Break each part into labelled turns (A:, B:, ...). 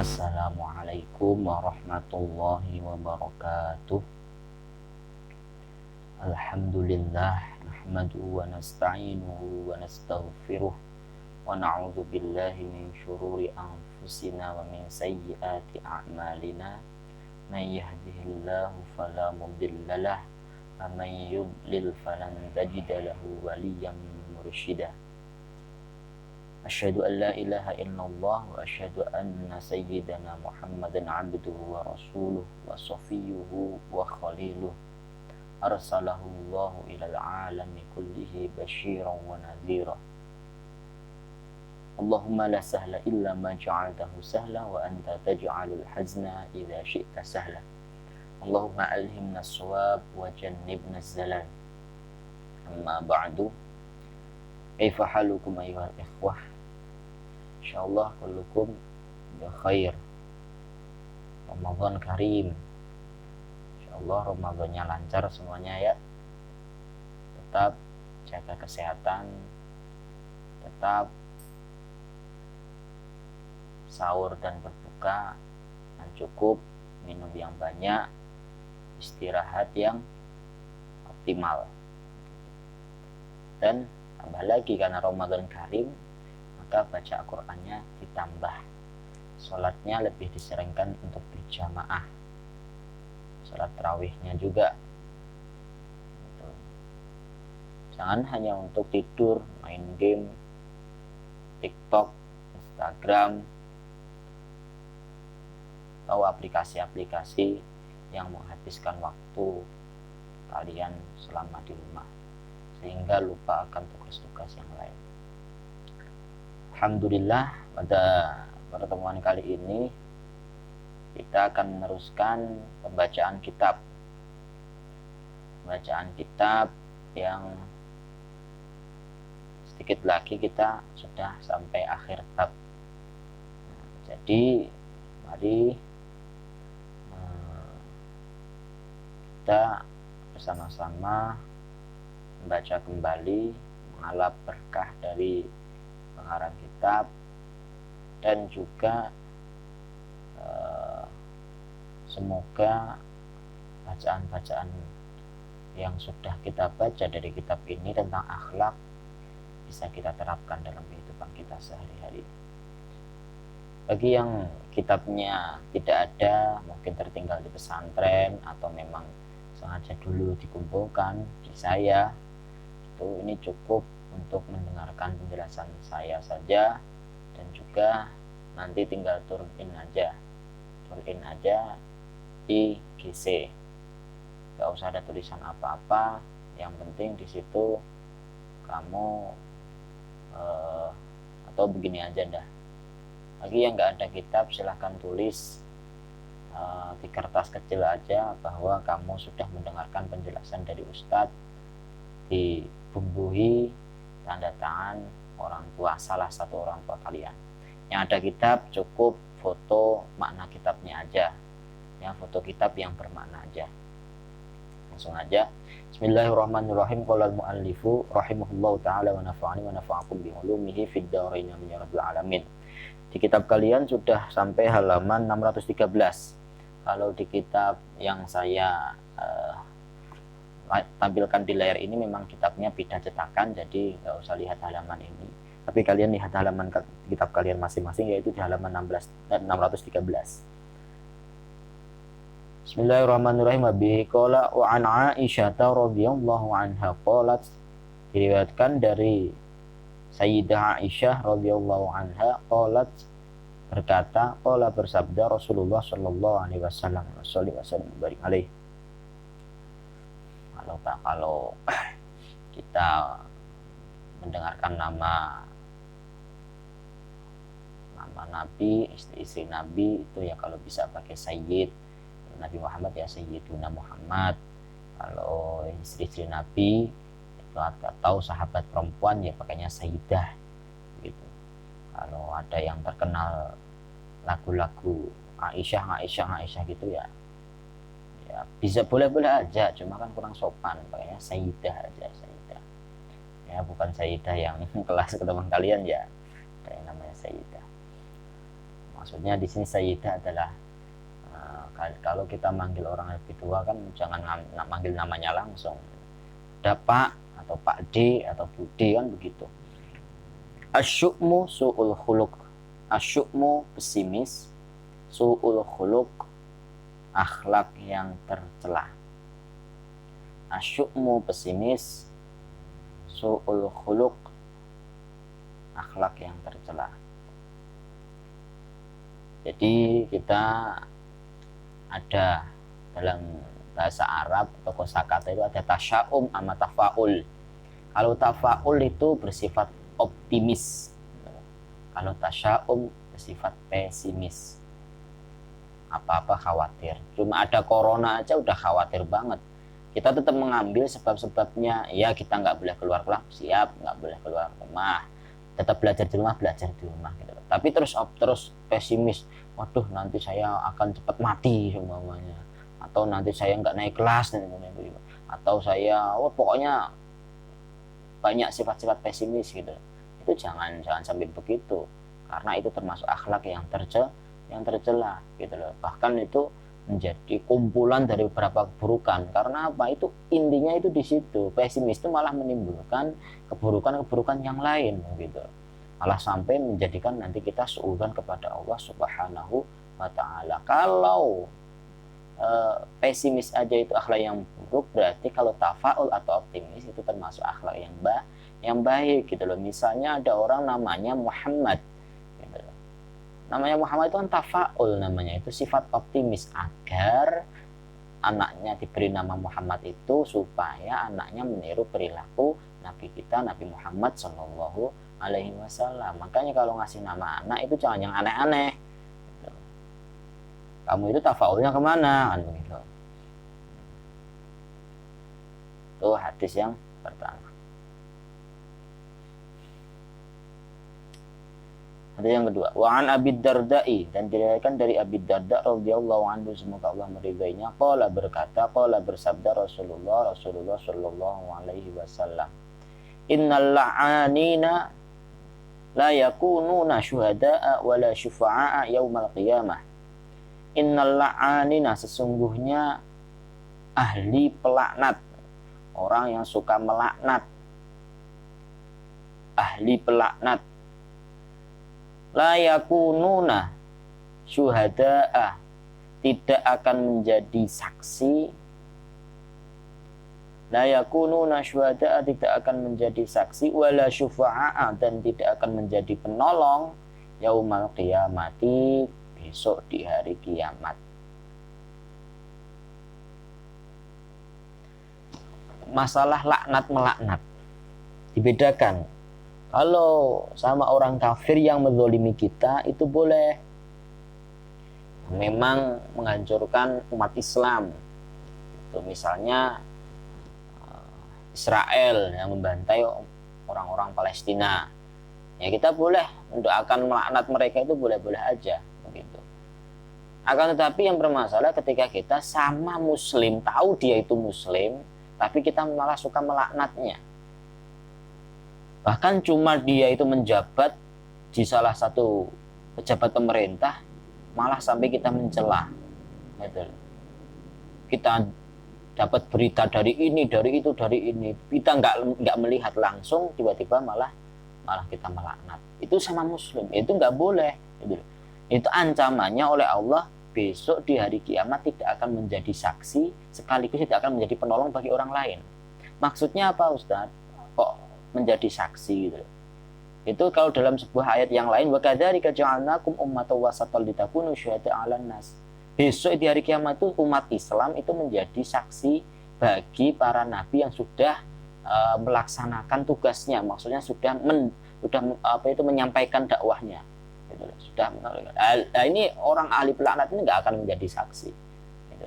A: Assalamualaikum warahmatullahi wabarakatuh. Alhamdulillah nahmaduhu wa nasta'inuhu wa nastaghfiruh wa na'udzu billahi min syururi anfusina wa min sayyiati a'malina. May yahdihillahu fala mudhillalah wa may yudlil falan tajida lahu waliyyan mursyida. Asyhadu an la ilaha illallah wa asyhadu anna sayyidana Muhammadan abduhu wa rasuluh wa safiyyuhu wa khaliluh arsalahu Allahu ilal alami kullihi basyiran wa nadhira. Allahumma la sahla illa ma ja'altahu sahla wa anta taj'alul hazna idza syi'ta sahla. Allahumma alhimna as-shawab wa jannibna az-zalal. Amma ba'du. Kaifa halukum ayyuhal ikhwah? Insyaallah kullukum bi khair. Ramadan karim. Insyaallah Ramadannya lancar semuanya ya. Tetap jaga kesehatan. Tetap sahur dan berbuka yang cukup, minum yang banyak, istirahat yang optimal. Dan tambah lagi karena Ramadan karim, maka baca Al-Qur'annya ditambah. Sholatnya lebih diseringkan untuk berjamaah. Sholat tarawihnya juga. Jangan hanya untuk tidur, main game, TikTok, Instagram, atau aplikasi-aplikasi yang menghabiskan waktu kalian selama di rumah, sehingga lupa akan tugas-tugas yang lain. Alhamdulillah, pada pertemuan kali ini kita akan meneruskan pembacaan kitab yang sedikit lagi kita sudah sampai akhir bab. Jadi mari kita bersama-sama membaca kembali, mengalap berkah dari pengarang kitab, dan juga semoga bacaan-bacaan yang sudah kita baca dari kitab ini tentang akhlak bisa kita terapkan dalam kehidupan kita sehari-hari. Bagi yang kitabnya tidak ada, mungkin tertinggal di pesantren atau memang sengaja dulu dikumpulkan di saya, ini cukup untuk mendengarkan penjelasan saya saja, dan juga nanti tinggal turun in aja di GC, gak usah ada tulisan apa-apa, yang penting di situ kamu atau begini aja dah. Bagi yang gak ada kitab, silahkan tulis di kertas kecil aja bahwa kamu sudah mendengarkan penjelasan dari Ustadz, dibumbuhi tanda tangan orang tua, salah satu orang tua kalian. Yang ada kitab cukup foto makna kitabnya aja, yang foto kitab yang bermakna aja. Langsung aja. Bismillahirrahmanirrahim. Qala al-muallifu rahimahullahu taala wa nafa'ani wa nafa'akum bi ulumihi fid dharain amin ya rabbal alamin. Di kitab kalian sudah sampai halaman 613. Kalau di kitab yang saya tampilkan di layar ini memang kitabnya beda cetakan, jadi nggak usah lihat halaman ini, tapi kalian lihat halaman kitab kalian masing-masing, yaitu di halaman 613. Bismillahirrahmanirrahim. Bihi qala wa an Aisyah radhiyallahu anha qalat, diriwayatkan dari Sayyidah Aisyah radhiyallahu anha qalat, berkata, qala bersabda Rasulullah sallallahu alaihi wasallam, sallallahu barik alaihi. Kalau kita mendengarkan nama Nabi, istri-istri Nabi itu ya kalau bisa pakai Sayyid. Nabi Muhammad ya Sayyiduna Muhammad. Kalau istri-istri Nabi itu atau sahabat perempuan ya pakainya Sayyidah gitu. Kalau ada yang terkenal lagu-lagu Aisyah gitu ya bisa boleh-boleh aja, cuma kan kurang sopan, pakainya Sayyidah aja, Sayyidah. Ya bukan Sayyidah yang kelas ke teman kalian ya, kayak namanya Sayyidah. Maksudnya di sini sayyidah adalah kalau kita manggil orang lebih tua kan jangan manggil namanya langsung, ada Pak atau Pak D atau Bu D kan begitu. Asyukmu su'ul khuluq, asyukmu pesimis, su'ul khuluq akhlak yang tercela. Asyukmu pesimis, su'ul khuluq akhlak yang tercela. Jadi kita ada dalam bahasa Arab atau kosakata itu ada tasya'um sama tafaul. Kalau tafaul itu bersifat optimis, kalau tasya'um bersifat pesimis, apa-apa khawatir. Cuma ada corona aja udah khawatir banget. Kita tetap mengambil sebab-sebabnya. Ya, kita nggak boleh keluar siap, nggak boleh keluar rumah, tetap belajar di rumah gitu. Tapi terus pesimis, waduh nanti saya akan cepat mati semuanya, atau nanti saya nggak naik kelas dan lain-lain, atau saya pokoknya banyak sifat-sifat pesimis gitu. Itu jangan sampai begitu, karena itu termasuk akhlak yang tercela gitu loh. Bahkan itu menjadi kumpulan dari beberapa keburukan. Karena apa? Itu intinya itu di situ. Pesimis itu malah menimbulkan keburukan-keburukan yang lain gitu. Malah sampai menjadikan nanti kita suudzon kepada Allah Subhanahu wa taala. Kalau pesimis aja itu akhlak yang buruk, berarti kalau tafaul atau optimis itu termasuk akhlak yang baik gitu loh. Misalnya ada orang namanya Muhammad gitu loh. Namanya Muhammad itu kan tafaul, namanya itu sifat optimis agar anaknya diberi nama Muhammad itu supaya anaknya meniru perilaku Nabi kita, Nabi Muhammad Shallallahu Alaihi Wasallam. Makanya kalau ngasih nama anak itu jangan yang aneh-aneh. Kamu itu tafaulnya kemana kan begitu. Itu hadis yang pertama. Hadis yang kedua, wa an Abi Darda'i, dan diriwayatkan dari Abi Darda radhiyallahu anhu, semoga Allah meridainya, qala bersabda Rasulullah sallallahu alaihi wasallam, innal la'anina la yakununa syuhada'a wala syufa'a yaumal qiyamah. Innal la'anina, sesungguhnya ahli pelaknat, orang yang suka melaknat, ahli pelaknat, la yakununa syuhada'a, tidak akan menjadi saksi, la yakununa syuhada'a, tidak akan menjadi saksi, wala syufa'a, dan tidak akan menjadi penolong, yaumal qiyamati, besok di hari kiamat. Masalah laknat melaknat dibedakan. Kalau sama orang kafir yang menzalimi kita itu boleh, memang menghancurkan umat Islam. Itu misalnya Israel yang membantai orang-orang Palestina, ya kita boleh mendoakan melaknat mereka, itu boleh-boleh aja begitu. Akan tetapi yang bermasalah ketika kita sama muslim, tahu dia itu muslim, tapi kita malah suka melaknatnya. Bahkan cuma dia itu menjabat di salah satu pejabat pemerintah, malah sampai kita mencela. Kita dapat berita dari ini, dari itu, dari ini, kita nggak melihat langsung, tiba-tiba malah kita melaknat. Itu sama muslim, itu nggak boleh. Itu ancamannya oleh Allah, besok di hari kiamat tidak akan menjadi saksi, sekaligus tidak akan menjadi penolong bagi orang lain. Maksudnya apa, Ustadz? Kok menjadi saksi gitu? Itu kalau dalam sebuah ayat yang lain, wa kadzalika ja'alnakum ummatan wasatan litakunu syuhada'a 'alan nas. Besok di hari kiamat itu umat Islam itu menjadi saksi bagi para nabi yang sudah melaksanakan tugasnya, maksudnya sudah menyampaikan dakwahnya. Gitu. Sudah ini orang ahli pelaknat ini nggak akan menjadi saksi. Gitu.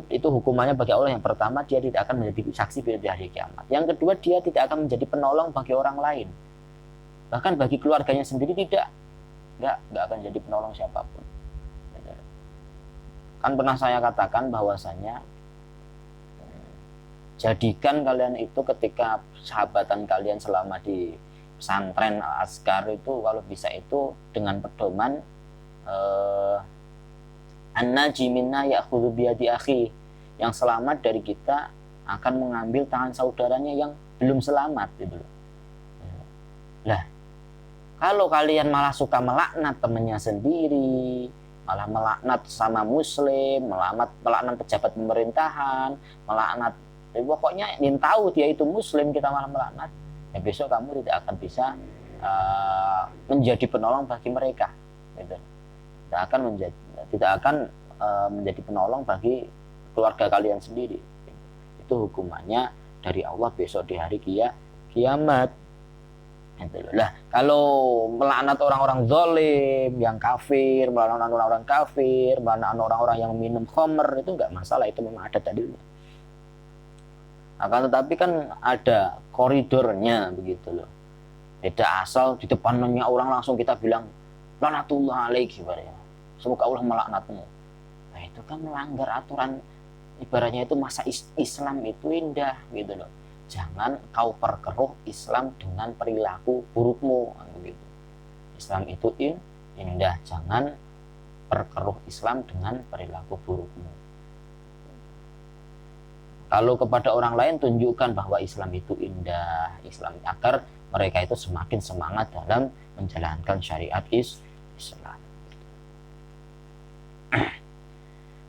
A: Itu hukumannya bagi Allah. Yang pertama, dia tidak akan menjadi saksi di hari kiamat. Yang kedua, dia tidak akan menjadi penolong bagi orang lain. Bahkan bagi keluarganya sendiri nggak akan jadi penolong siapapun. Kan pernah saya katakan bahwasanya jadikan kalian itu ketika sahabatan kalian selama di pesantren Al-Azkar itu kalau bisa itu dengan pedoman an-naji minna ya'khudhu biyadi akhi, yang selamat dari kita akan mengambil tangan saudaranya yang belum selamat gitu loh. Lah, kalau kalian malah suka melaknat temannya sendiri, malah melaknat sama muslim, melaknat pejabat pemerintahan, melaknat pokoknya yang tahu dia itu muslim kita malah melaknat, ya besok kamu tidak akan bisa menjadi penolong bagi mereka gitu. Tidak akan menjadi penolong bagi keluarga kalian sendiri. Itu hukumannya dari Allah besok di hari kiamat. Lah, kalau melaknat orang-orang zalim, yang kafir, melaknat orang-orang kafir, melaknat orang-orang yang minum khamr, itu enggak masalah, itu memang ada dalilnya. Akan tetapi kan ada koridornya begitu loh. Tidak asal di depannya orang langsung kita bilang laknatullah alaik ibaratnya. Semoga Allah melaknatmu. Nah, itu kan melanggar aturan, ibaratnya itu masa Islam itu indah gitu loh. Jangan kau perkeruh Islam dengan perilaku burukmu gitu. Islam itu indah, jangan perkeruh Islam dengan perilaku burukmu. Kalau kepada orang lain tunjukkan bahwa Islam itu indah, Islam, agar mereka itu semakin semangat dalam menjalankan syariat Islam.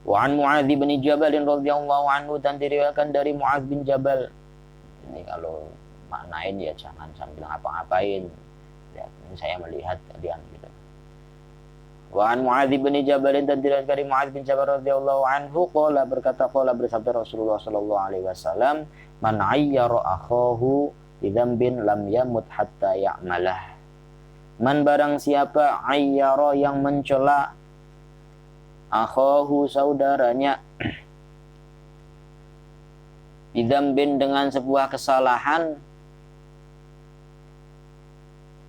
A: Wa an Mu'adz bin Jabal radhiyallahu anhu, dan diriwayatkan dari Mu'adz bin Jabal. Ini kalau maknain ya jangan sambil ngapa-ngapain. Ya, ini saya melihat kalian gitu. Wa an Mu'adz bin Jabal, dan diriwayatkan dari Mu'adz bin Jabal radhiyallahu anhu qala, berkata qala, bersabda Rasulullah sallallahu alaihi wasallam, man ayyara akhahu bi dzambin lam yamut hatta ya'malah. Man, barang siapa, ayyara, yang mencela, akhahu, saudaranya, bidzambin, dengan sebuah kesalahan,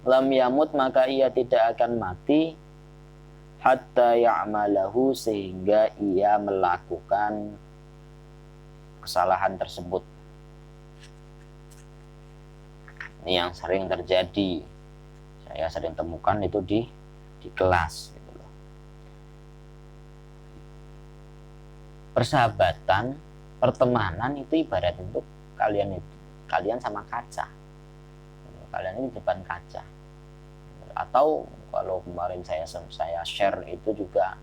A: lam yamut, maka ia tidak akan mati, hatta ya'malahu, sehingga ia melakukan kesalahan tersebut. Ini yang sering terjadi, saya sering temukan itu di kelas gitu loh. Persahabatan, pertemanan itu ibarat itu kalian sama kaca. Kalian ini di depan kaca. Atau kalau kemarin saya share itu juga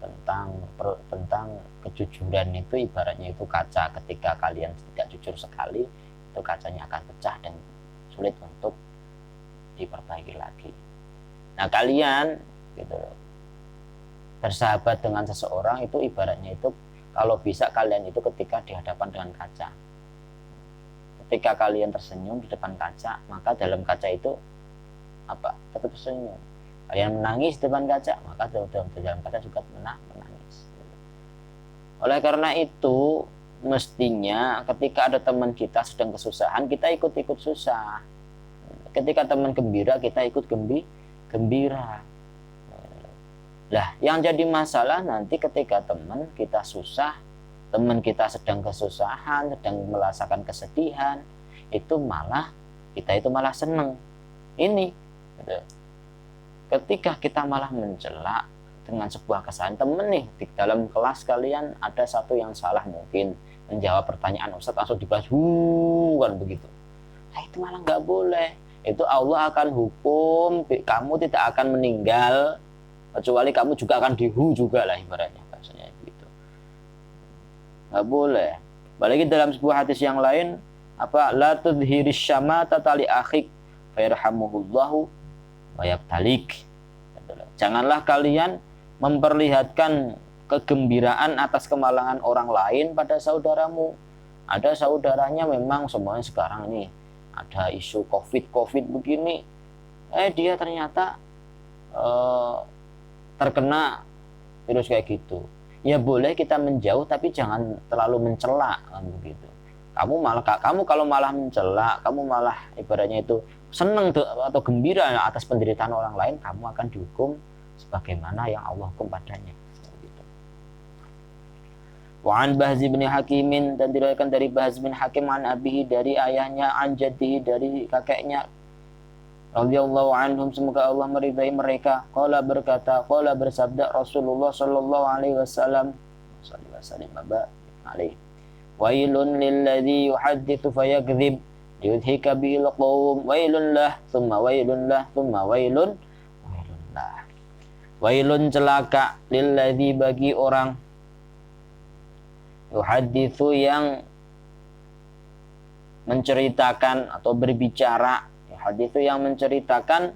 A: tentang kejujuran, itu ibaratnya itu kaca, ketika kalian tidak jujur sekali, itu kacanya akan pecah dan sulit untuk diperbaiki lagi. Nah, kalian gitu loh, bersahabat dengan seseorang itu ibaratnya itu, kalau bisa kalian itu ketika di hadapan dengan kaca, ketika kalian tersenyum di depan kaca, maka dalam kaca itu tetap tersenyum. Kalian menangis di depan kaca, maka dalam kaca juga menangis. Oleh karena itu, mestinya ketika ada teman kita sedang kesusahan, kita ikut-ikut susah. Ketika teman gembira, kita ikut gembira. Lah, yang jadi masalah nanti ketika teman kita susah, teman kita sedang kesusahan, sedang merasakan kesedihan, itu malah kita itu malah seneng. Ini ketika kita malah mencela dengan sebuah kesalahan teman nih, di dalam kelas kalian ada satu yang salah, mungkin menjawab pertanyaan Ustaz langsung dibahas kan begitu. Nah, itu malah nggak boleh. Itu Allah akan hukum, kamu tidak akan meninggal kecuali kamu juga akan juga lah, ibaratnya bahasanya gitu. Nggak boleh. Apalagi dalam sebuah hadis yang lain, la tudhiris syamata tali akhik fayarhamuhullahu wa yabtalik. Janganlah kalian memperlihatkan kegembiraan atas kemalangan orang lain pada saudaramu. Ada saudaranya memang semuanya sekarang ini ada isu covid begini, dia ternyata terkena virus kayak gitu. Ya boleh kita menjauh, tapi jangan terlalu mencela kan begitu. Kamu kalau malah mencela, kamu malah ibaratnya itu senang atau gembira atas penderitaan orang lain, kamu akan dihukum sebagaimana yang Allah hukum padanya. Gitu. Wa an Bahz bin Hakim, dan diriwayatkan dari Bahz bin Hakim an abihi, dari ayahnya, an jaddihi, dari kakeknya, radhiyallahu anhum, semoga Allah meridai mereka. Qala berkata, qala bersabda Rasulullah sallallahu alaihi wasallam, sallallahu alaihi wasallam, wailun lilladzi yuhadditsu fayakdzib liyudhika bil qaum, wailun lah, thumma wailun lah, thumma wailun lah. Wailun celaka, lilladzi bagi orang, yuhadditsu yang menceritakan atau berbicara, hadis itu yang menceritakan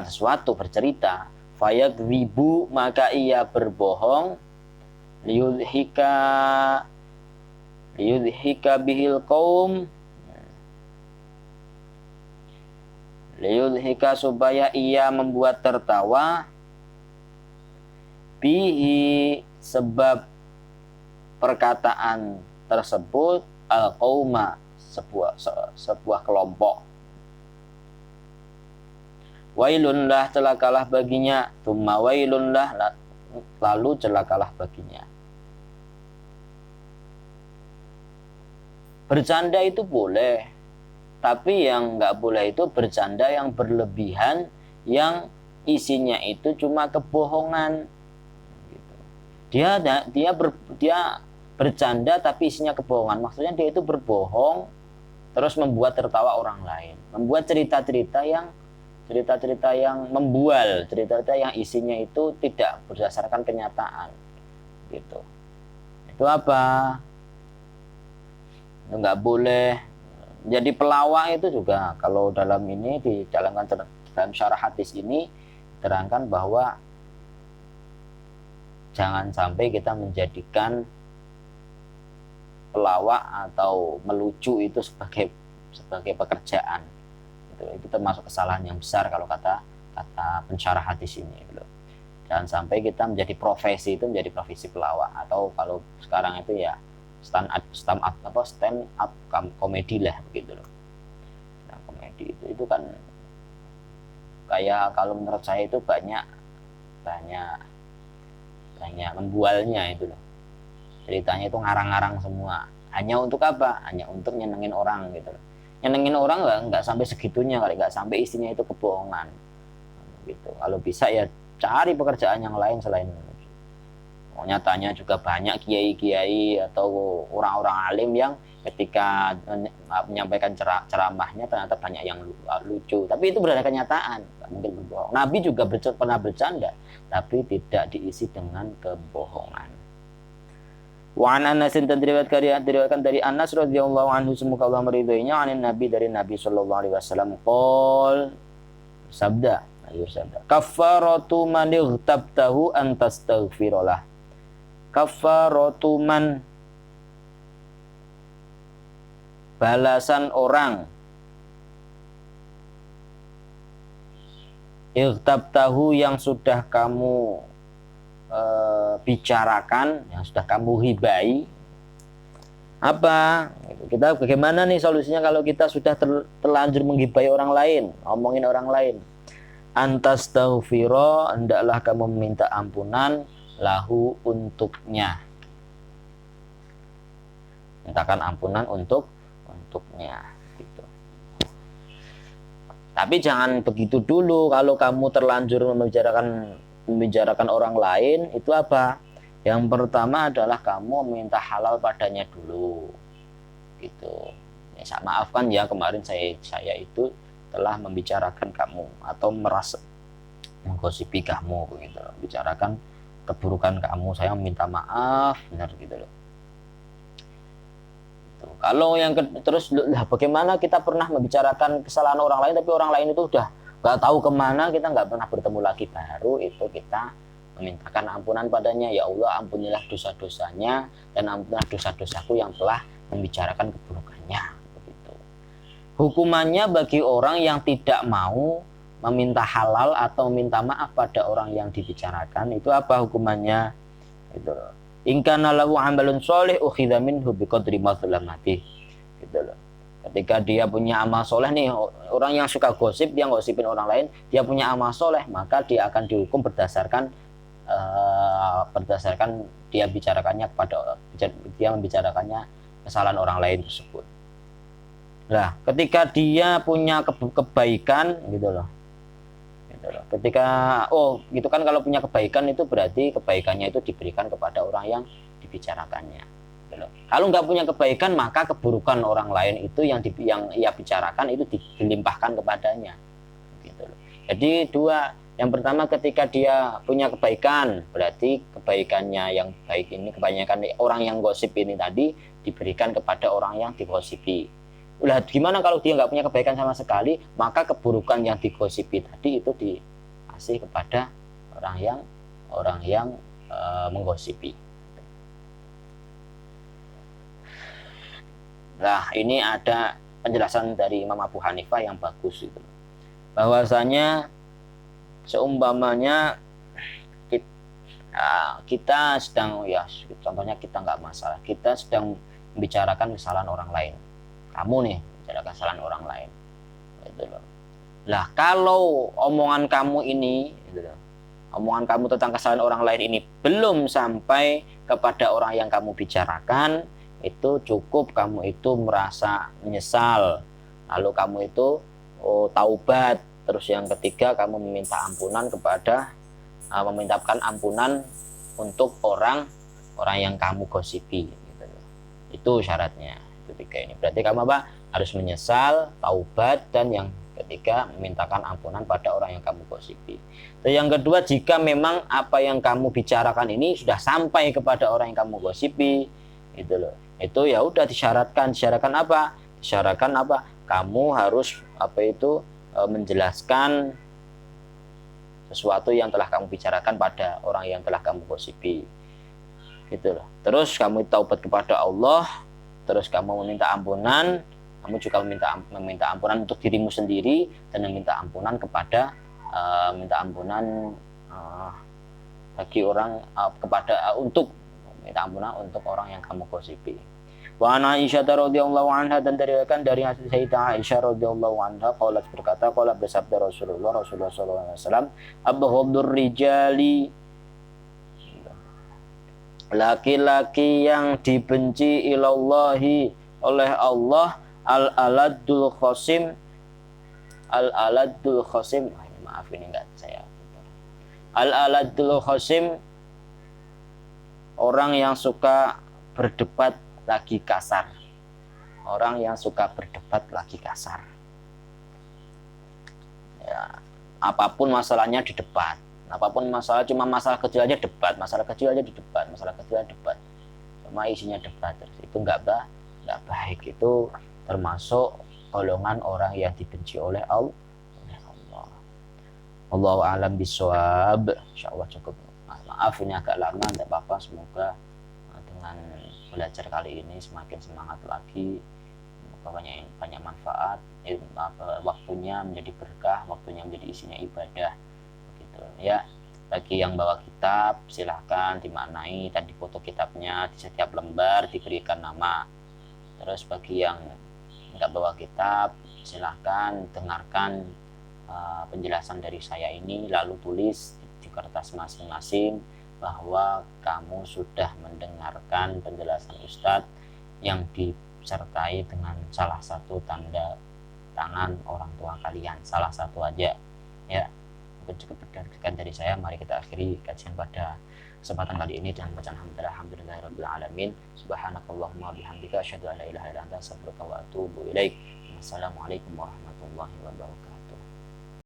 A: sesuatu, bercerita, fayakdzibu maka ia berbohong, liyudhika bihil qaum, liyudhika supaya ia membuat tertawa, bihi sebab perkataan tersebut, al qauma sebuah kelompok. Wailun lah, celakalah baginya, tsumma wailun lah, lalu celakalah baginya. Bercanda itu boleh, tapi yang nggak boleh itu bercanda yang berlebihan, yang isinya itu cuma kebohongan. Dia bercanda tapi isinya kebohongan. Maksudnya dia itu berbohong terus membuat tertawa orang lain, membuat cerita-cerita yang membual, cerita-cerita yang isinya itu tidak berdasarkan kenyataan, gitu. Itu apa? Itu nggak boleh. Jadi pelawak itu juga, kalau dalam ini dalam syarah hadis ini diterangkan bahwa jangan sampai kita menjadikan pelawak atau melucu itu sebagai pekerjaan. Itu termasuk kesalahan yang besar kalau kata pensyarah hadis ini. Jangan sampai kita menjadi profesi pelawak, atau kalau sekarang itu ya stand up komedi lah, begitu loh. Nah, komedi itu kan kayak, kalau menurut saya itu banyak membualnya itu loh. Ceritanya itu ngarang-ngarang semua. Hanya untuk apa? Hanya untuk nyenengin orang, gitu loh. Nyenengin orang nggak sampai segitunya kali, nggak sampai isinya itu kebohongan, gitu. Kalau bisa ya cari pekerjaan yang lain selain itu. Nyatanya juga banyak kiai-kiai atau orang-orang alim yang ketika menyampaikan ceramahnya ternyata banyak yang lucu, tapi itu berdasarkan kenyataan, nggak mungkin berbohong. Nabi juga pernah bercanda, tapi tidak diisi dengan kebohongan. Wa an Anas, dan diriwayatkan dari Anas radhiyallahu anhu, semoga Allah meridhoinya, anin Nabi, dari Nabi sallallahu alaihi wasallam, qol, sabda, kafaratu man ightabtahu an tastaghfiralah. Kafaratu man, balasan orang, ightabtahu yang sudah kamu bicarakan, yang sudah kamu hibai. Apa? Kita bagaimana nih solusinya kalau kita sudah terlanjur menghibai orang lain, ngomongin orang lain? Antastaghfira, hendaklah kamu meminta ampunan, lahu, untuknya. Mintakan ampunan untuknya, gitu. Tapi jangan begitu dulu. Kalau kamu terlanjur membicarakan orang lain, itu apa? Yang pertama adalah kamu meminta halal padanya dulu, gitu. Ya, maafkan ya, kemarin saya itu telah membicarakan kamu atau merasa menggosipi kamu, begitu. Bicarakan keburukan kamu, saya meminta maaf, benar, gitu loh. Gitu. Kalau yang terus, bagaimana kita pernah membicarakan kesalahan orang lain tapi orang lain itu udah nggak tahu kemana, kita nggak pernah bertemu lagi, baru itu kita memintakan ampunan padanya. Ya Allah, ampunilah dosa-dosanya dan ampunilah dosa-dosaku yang telah membicarakan keburukannya, begitu. Hukumannya bagi orang yang tidak mau meminta halal atau meminta maaf pada orang yang dibicarakan, itu apa hukumannya? Gitu. In kana lahu amalun sholih ukhidha minhu biqadri mazlamati, gitu loh. Ketika dia punya amal soleh nih, orang yang suka gosip, dia ngosipin orang lain, dia punya amal soleh, maka dia akan dihukum berdasarkan dia membicarakannya kesalahan orang lain tersebut. Lah, ketika dia punya kebaikan gitu loh. Gitu loh. Ketika gitu kan, kalau punya kebaikan itu berarti kebaikannya itu diberikan kepada orang yang dibicarakannya. Gitu loh. Kalau nggak punya kebaikan, maka keburukan orang lain itu yang ia bicarakan itu dilimpahkan kepadanya. Gitu loh. Jadi dua, yang pertama ketika dia punya kebaikan, berarti kebaikannya yang baik ini, kebanyakan orang yang gosip ini tadi diberikan kepada orang yang digosipi. Udah, gimana kalau dia nggak punya kebaikan sama sekali, maka keburukan yang digosipi tadi itu dikasih kepada orang yang menggosipi. Nah, ini ada penjelasan dari Imam Abu Hanifah yang bagus itu, bahwasanya seumpamanya kita sedang, ya contohnya kita nggak masalah, kita sedang membicarakan kesalahan orang lain, kamu nih membicarakan kesalahan orang lain gitu loh. Lah, kalau omongan kamu ini gitu loh, omongan kamu tentang kesalahan orang lain ini belum sampai kepada orang yang kamu bicarakan, itu cukup kamu itu merasa menyesal, lalu kamu itu taubat. Terus yang ketiga, kamu meminta ampunan memintakan ampunan untuk orang yang kamu gosipi gitu. Itu syaratnya ketiga ini. Berarti kamu harus menyesal, taubat, dan yang ketiga memintakan ampunan pada orang yang kamu gosipi. Dan yang kedua, jika memang apa yang kamu bicarakan ini sudah sampai kepada orang yang kamu gosipi gitu loh, itu ya udah disyaratkan apa? Kamu harus menjelaskan sesuatu yang telah kamu bicarakan pada orang yang telah kamu gosipi gitu loh. Terus kamu taubat kepada Allah, terus kamu meminta ampunan, kamu juga meminta ampunan untuk dirimu sendiri, dan meminta ampunan bagi orang untuk minta ampunan untuk orang yang kamu gosipi. Wa an Aisyah radhiyallahu anha, dan diriwayatkan dari Sayyidah Aisyah radhiyallahu anha qalat, berkata, qala bersabda Rasulullah sallallahu alaihi wasallam, abghadur rijali, laki-laki yang dibenci ilallahi oleh Allah, al-aladul khosim, maaf ini enggak saya, al-aladul khosim, orang yang suka berdebat lagi kasar. Orang yang suka berdebat lagi kasar. Ya, apapun masalahnya di debat. Apapun masalah, cuma masalah kecil aja debat, masalah kecil aja debat. Cuma isinya debat terus. Itu enggak baik. Itu termasuk golongan orang yang dibenci oleh Allah. Allahu a'lam bishawab. Insyaallah cukup. Maaf ini agak lama, tidak apa-apa. Semoga dengan belajar kali ini semakin semangat lagi, banyak manfaat, waktunya menjadi berkah, waktunya menjadi isinya ibadah begitu ya. Bagi yang bawa kitab, silahkan dimaknai dan difoto kitabnya, di setiap lembar diberikan nama. Terus bagi yang nggak bawa kitab, silahkan dengarkan penjelasan dari saya ini, lalu tulis di kertas masing-masing bahwa kamu sudah mendengarkan penjelasan Ustadz yang disertai dengan salah satu tanda tangan orang tua kalian, salah satu aja ya. Mungkin cukup sekian dari saya. Mari kita akhiri kajian pada kesempatan kali ini dengan bacaan alhamdulillahirabbil alamin, subhanakallahumma bihamdika asyhadu an la ilaha illa anta astaghfiruka wa atubu ilaik. Wassalamualaikum warahmatullahi wabarakatuh.